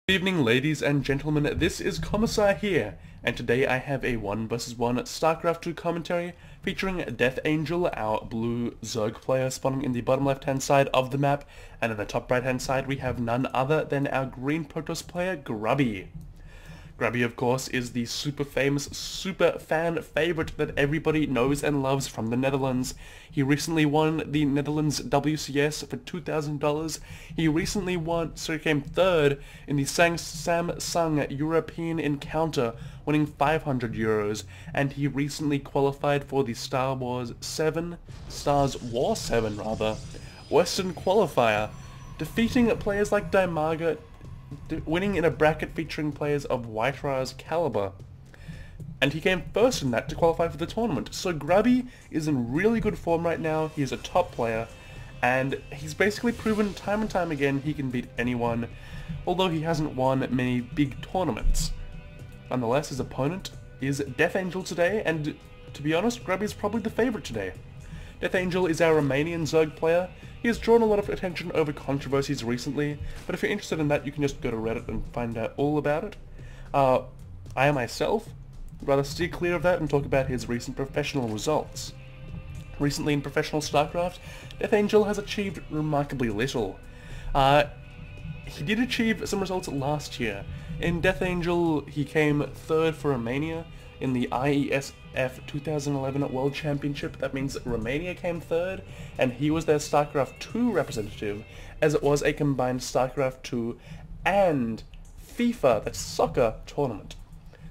Good evening, ladies and gentlemen, this is Commissar here, and today I have a 1 vs 1 StarCraft 2 commentary featuring Deathangel, our blue Zerg player spawning in the bottom left hand side of the map, and in the top right hand side we have none other than our green Protoss player Grubby. Grubby, of course, is the super famous, super fan favourite that everybody knows and loves from the Netherlands. He recently won the Netherlands WCS for $2,000. He recently came third in the Samsung European Encounter, winning €500, and he recently qualified for the Stars War 7 Western Qualifier, defeating players like Dimaga, winning in a bracket featuring players of White-Ra's caliber. And he came first in that to qualify for the tournament. So Grubby is in really good form right now. He is a top player, and he's basically proven time and time again he can beat anyone, although he hasn't won many big tournaments. Nonetheless, his opponent is Deathangel today, and to be honest, Grubby is probably the favourite today. Deathangel is our Romanian Zerg player. He has drawn a lot of attention over controversies recently, but if you're interested in that, you can just go to Reddit and find out all about it. I myself would rather steer clear of that and talk about his recent professional results. Recently in professional StarCraft, Deathangel has achieved remarkably little. He did achieve some results last year. In Deathangel, he came third for Romania in the IESF 2011 World Championship. That means Romania came third, and he was their StarCraft 2 representative, as it was a combined StarCraft 2 and FIFA, that's soccer, tournament.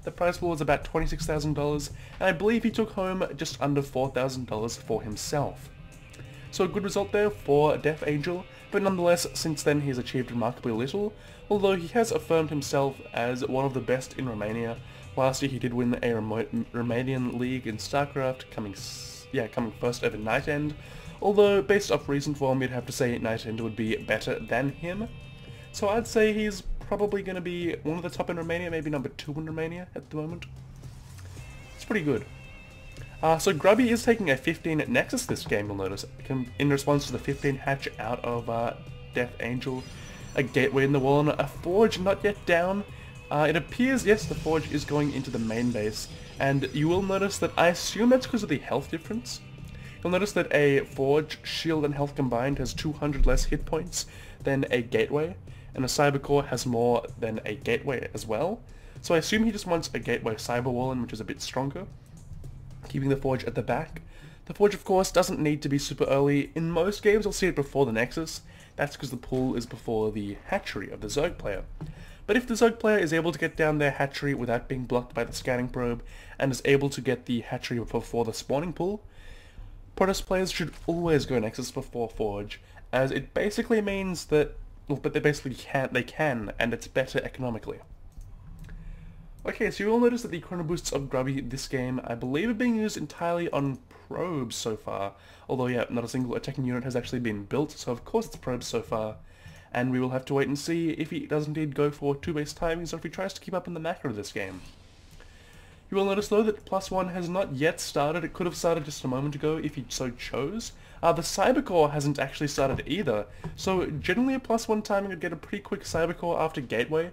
The prize pool was about $26,000, and I believe he took home just under $4,000 for himself. So a good result there for Deathangel, but nonetheless, since then he has achieved remarkably little, although he has affirmed himself as one of the best in Romania. Last year he did win a Romanian league in StarCraft, coming first over Night End, although based off recent form you'd have to say Night End would be better than him. So I'd say he's probably going to be one of the top in Romania, maybe number 2 in Romania at the moment. It's pretty good. So Grubby is taking a 15 Nexus this game, you'll notice, in response to the 15 hatch out of Deathangel, a gateway in the wall, and a forge not yet down. It appears, yes, the forge is going into the main base, and you will notice that I assume that's because of the health difference. You'll notice that a forge, shield and health combined has 200 less hit points than a gateway, and a cybercore has more than a gateway as well. So I assume he just wants a gateway cyber wall in, which is a bit stronger, keeping the forge at the back. The forge, of course, doesn't need to be super early. In most games you'll see it before the Nexus. That's because the pool is before the hatchery of the Zerg player. But if the Zerg player is able to get down their hatchery without being blocked by the scanning probe, and is able to get the hatchery before the spawning pool, Protoss players should always go Nexus before Forge, as it basically means that, well, but they can, and it's better economically. Okay, so you will notice that the chrono boosts of Grubby this game, I believe, are being used entirely on probes so far, although yeah, not a single attacking unit has actually been built, so of course it's probes so far. And we will have to wait and see if he does indeed go for 2-base timings, or if he tries to keep up in the macro of this game. You will notice though that +1 has not yet started. It could have started just a moment ago if he so chose. The cybercore hasn't actually started either, so generally a +1 timing would get a pretty quick cybercore after gateway.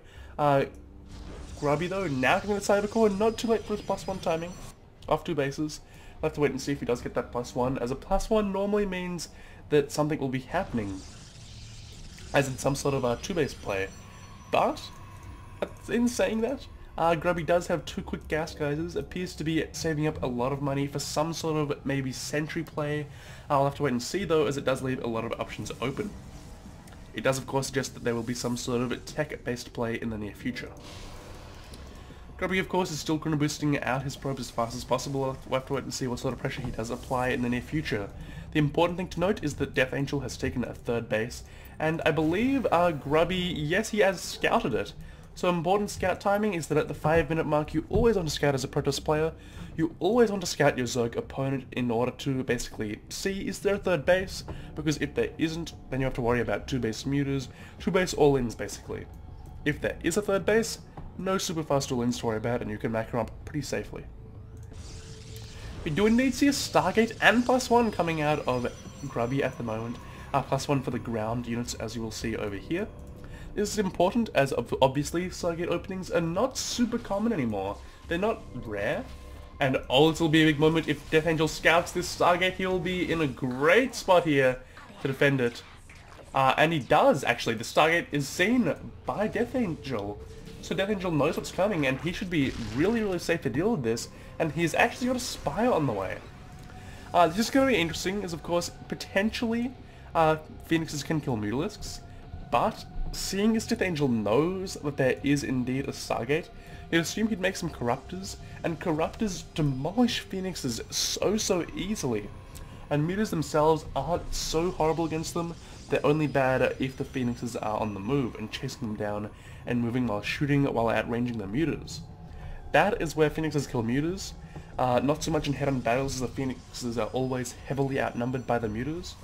Grubby though, now getting the cybercore, not too late for his +1 timing, off 2 bases. We'll have to wait and see if he does get that +1, as a +1 normally means that something will be happening, as in some sort of 2-base play. But, in saying that, Grubby does have 2 quick gas geysers, appears to be saving up a lot of money for some sort of maybe sentry play. I'll have to wait and see though, as it does leave a lot of options open. It does of course suggest that there will be some sort of tech-based play in the near future. Grubby of course is still chrono boosting out his probes as fast as possible. We'll have to wait and see what sort of pressure he does apply in the near future. The important thing to note is that Deathangel has taken a 3rd base, and I believe Grubby, yes, he has scouted it. So important scout timing is that at the 5-minute mark you always want to scout as a Protoss player. You always want to scout your Zerg opponent in order to basically see is there a 3rd base, because if there isn't, then you have to worry about 2-base muters, 2-base all-ins basically. If there is a 3rd base, no super fast all-ins to worry about, and you can macro up pretty safely. We do indeed see a Stargate and +1 coming out of Grubby at the moment. +1 for the ground units, as you will see over here. is important, as obviously Stargate openings are not super common anymore. They're not rare, and oh, this will be a big moment. If Deathangel scouts this Stargate, he'll be in a great spot here to defend it. And he does, actually. The Stargate is seen by Deathangel. So Deathangel knows what's coming, and he should be really, really safe to deal with this. And he's actually got a Spire on the way. This is going to be interesting, as of course, potentially, Phoenixes can kill Mutalisks. But, seeing as Deathangel knows that there is indeed a Stargate, you'd assume he'd make some Corruptors, and Corruptors demolish Phoenixes so easily. And Mutas themselves aren't so horrible against them. They're only bad if the Phoenixes are on the move and chasing them down and moving while shooting while outranging the Mutas. That is where Phoenixes kill Mutas. Not so much in head-on battles, as the Phoenixes are always heavily outnumbered by the Mutas.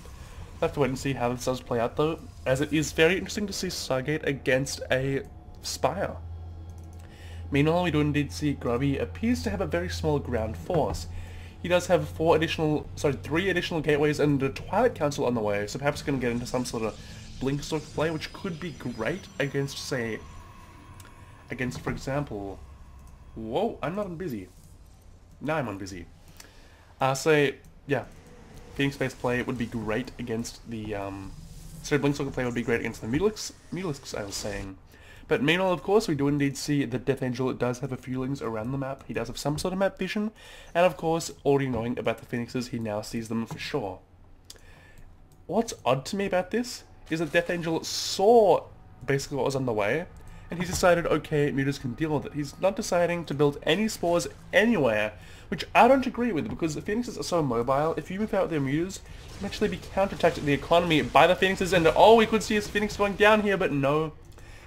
We'll have to wait and see how this does play out though, as it is very interesting to see Stargate against a Spire. Meanwhile, we do indeed see Grubby appears to have a very small ground force. He does have 3 additional gateways and a Twilight Council on the way, so perhaps going to get into some sort of Blink Stalker play, which could be great against, say, for example... Whoa, I'm not on busy. Now I'm on busy. Yeah, Phoenix-based play would be great against the, Blink Stalker play would be great against the Mutalisks, I was saying. But meanwhile, of course, we do indeed see that Deathangel does have a few links around the map. He does have some sort of map vision, and of course, already knowing about the Phoenixes, he now sees them for sure. What's odd to me about this is that Deathangel saw basically what was on the way, and he's decided, okay, Mutas can deal with it. He's not deciding to build any spores anywhere, which I don't agree with, because the Phoenixes are so mobile. If you move out their Mutas, you can actually be counterattacked in the economy by the Phoenixes, and oh, we could see a Phoenix going down here, but no.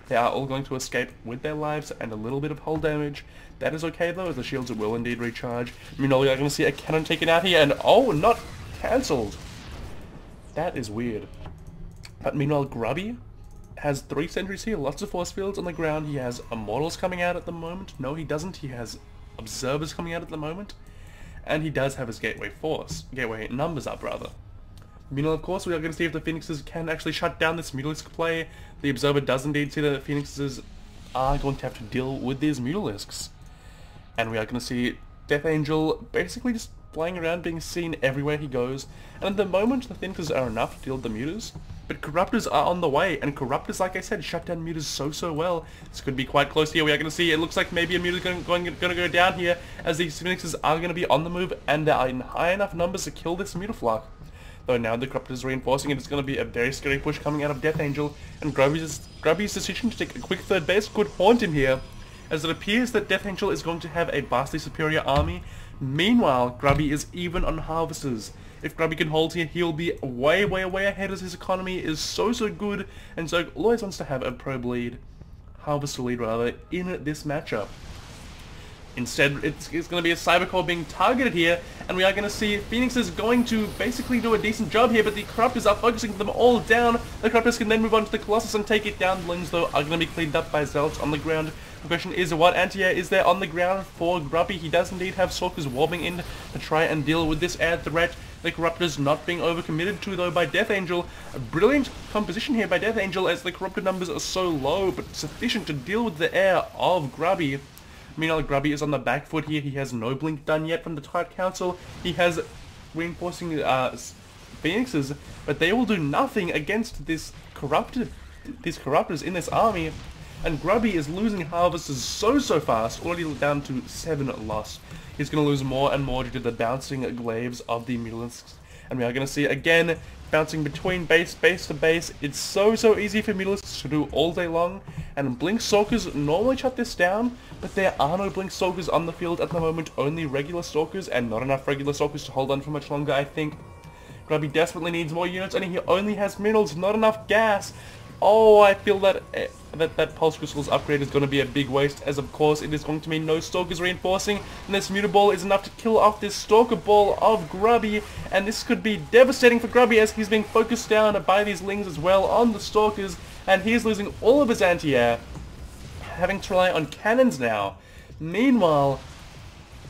They are all going to escape with their lives and a little bit of hull damage. That is okay though, as the shields will indeed recharge. Meanwhile, we are going to see a cannon taken out here, and oh, not cancelled. That is weird. But meanwhile, Grubby has 3 sentries here, lots of force fields on the ground. He has Immortals coming out at the moment. No, he doesn't. He has Observers coming out at the moment. And he does have his gateway numbers up, rather. Meanwhile, of course, we are going to see if the Phoenixes can actually shut down this Mutalisk play. The Observer does indeed see that the Phoenixes are going to have to deal with these Mutalisks. And we are going to see Deathangel basically just flying around, being seen everywhere he goes. And at the moment, the Phoenixes are enough to deal with the Mutas. But Corruptors are on the way, and Corruptors, like I said, shut down Mutas so well. This could be quite close here. We are going to see, it looks like maybe a Muta is going to go down here, as these Phoenixes are going to be on the move, and they are in high enough numbers to kill this Mutaflux. Though now the Corruptor is reinforcing it, it's going to be a very scary push coming out of Deathangel, and Grubby's decision to take a quick third base could haunt him here, as it appears that Deathangel is going to have a vastly superior army. Meanwhile, Grubby is even on Harvesters. If Grubby can hold here, he'll be way ahead, as his economy is so good, and so always wants to have a Harvester lead rather, in this matchup. Instead, it's going to be a Cybercore being targeted here, and we are going to see Phoenix is going to basically do a decent job here, but the Corruptors are focusing them all down. The Corruptors can then move on to the Colossus and take it down. The Lings, though, are going to be cleaned up by Zealots on the ground. The question is, what anti-air is there on the ground for Grubby? He does indeed have Stalkers warming in to try and deal with this air threat. The Corruptors not being overcommitted to, though, by Deathangel. A brilliant composition here by Deathangel, as the Corruptor numbers are so low, but sufficient to deal with the air of Grubby. Meanwhile, Grubby is on the back foot here. He has no blink done yet from the Twilight Council. He has reinforcing Phoenixes, but they will do nothing against these Corruptors in this army. And Grubby is losing Harvesters so fast, already down to 7 lost. He's going to lose more and more due to the bouncing glaives of the Mutalisks. And we are going to see, again, bouncing between base to base. It's so easy for Mutalisks to do all day long. And Blink Stalkers normally shut this down, but there are no Blink Stalkers on the field at the moment, only regular Stalkers, and not enough regular Stalkers to hold on for much longer, I think. Grubby desperately needs more units, and he only has minerals, not enough gas. Oh, I feel that that Pulse Crystal's upgrade is going to be a big waste, as of course it is going to mean no Stalkers reinforcing, and this Muta Ball is enough to kill off this Stalker Ball of Grubby, and this could be devastating for Grubby, as he's being focused down by these Lings as well on the Stalkers, and he's losing all of his anti-air, having to rely on cannons now. Meanwhile,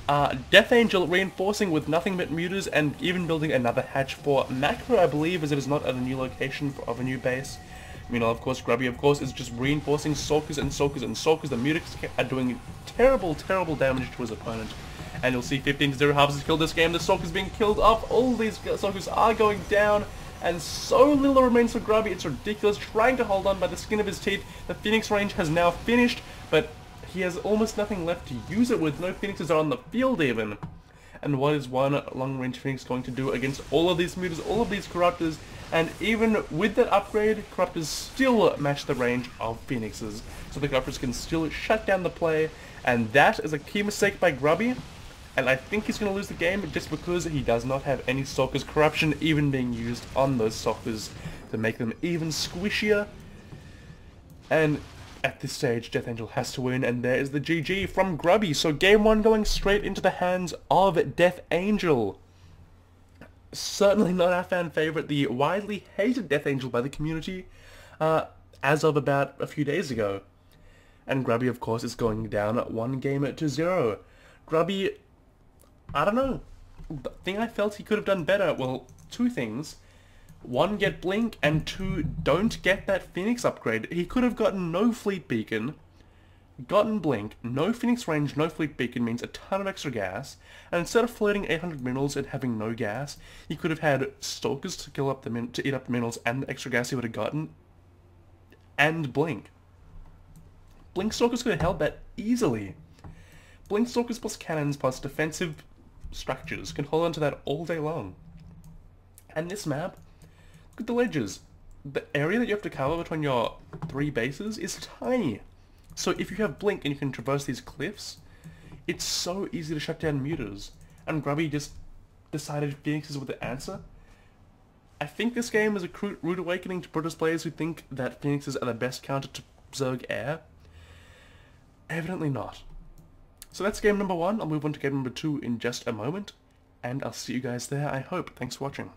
Deathangel reinforcing with nothing but Mutas, and even building another hatch for Macro, I believe, as it is not at a new location of a new base. Meanwhile, of course, Grubby, of course, is just reinforcing Sulkers and Sulkers and Sulkers. The Mutics are doing terrible, terrible damage to his opponent. And you'll see 15-0 Harvest killed this game. The Sulkers being killed off. All these Sulkers are going down. And so little remains for Grubby. It's ridiculous. Trying to hold on by the skin of his teeth. The Phoenix range has now finished, but he has almost nothing left to use it with. No Phoenixes are on the field even. And what is one long-range Phoenix going to do against all of these Mutas, all of these Corruptors? And even with that upgrade, Corruptors still match the range of Phoenixes. So the Corruptors can still shut down the play. And that is a key mistake by Grubby. And I think he's going to lose the game just because he does not have any Stalker's Corruption even being used on those Stalkers to make them even squishier. And at this stage, Deathangel has to win, and there is the GG from Grubby. So game 1 going straight into the hands of Deathangel. Certainly not our fan favourite, the widely hated Deathangel by the community, as of about a few days ago. And Grubby, of course, is going down 1-0. Grubby, I don't know. The thing I felt he could have done better, well, two things. 1, get Blink, and 2, don't get that Phoenix upgrade. He could have gotten no Fleet Beacon, gotten Blink, no Phoenix range, no Fleet Beacon means a ton of extra gas, and instead of floating 800 minerals and having no gas, he could have had Stalkers to kill up to eat up the minerals and the extra gas he would have gotten, and Blink. Blink Stalkers could have held that easily. Blink Stalkers plus cannons plus defensive structures can hold on to that all day long. And this map, look at the ledges. The area that you have to cover between your 3 bases is tiny. So if you have Blink and you can traverse these cliffs, it's so easy to shut down Mutas. And Grubby just decided Phoenixes were the answer. I think this game is a rude awakening to British players who think that Phoenixes are the best counter to Zerg Air. Evidently not. So that's game number 1. I'll move on to game number 2 in just a moment. And I'll see you guys there, I hope. Thanks for watching.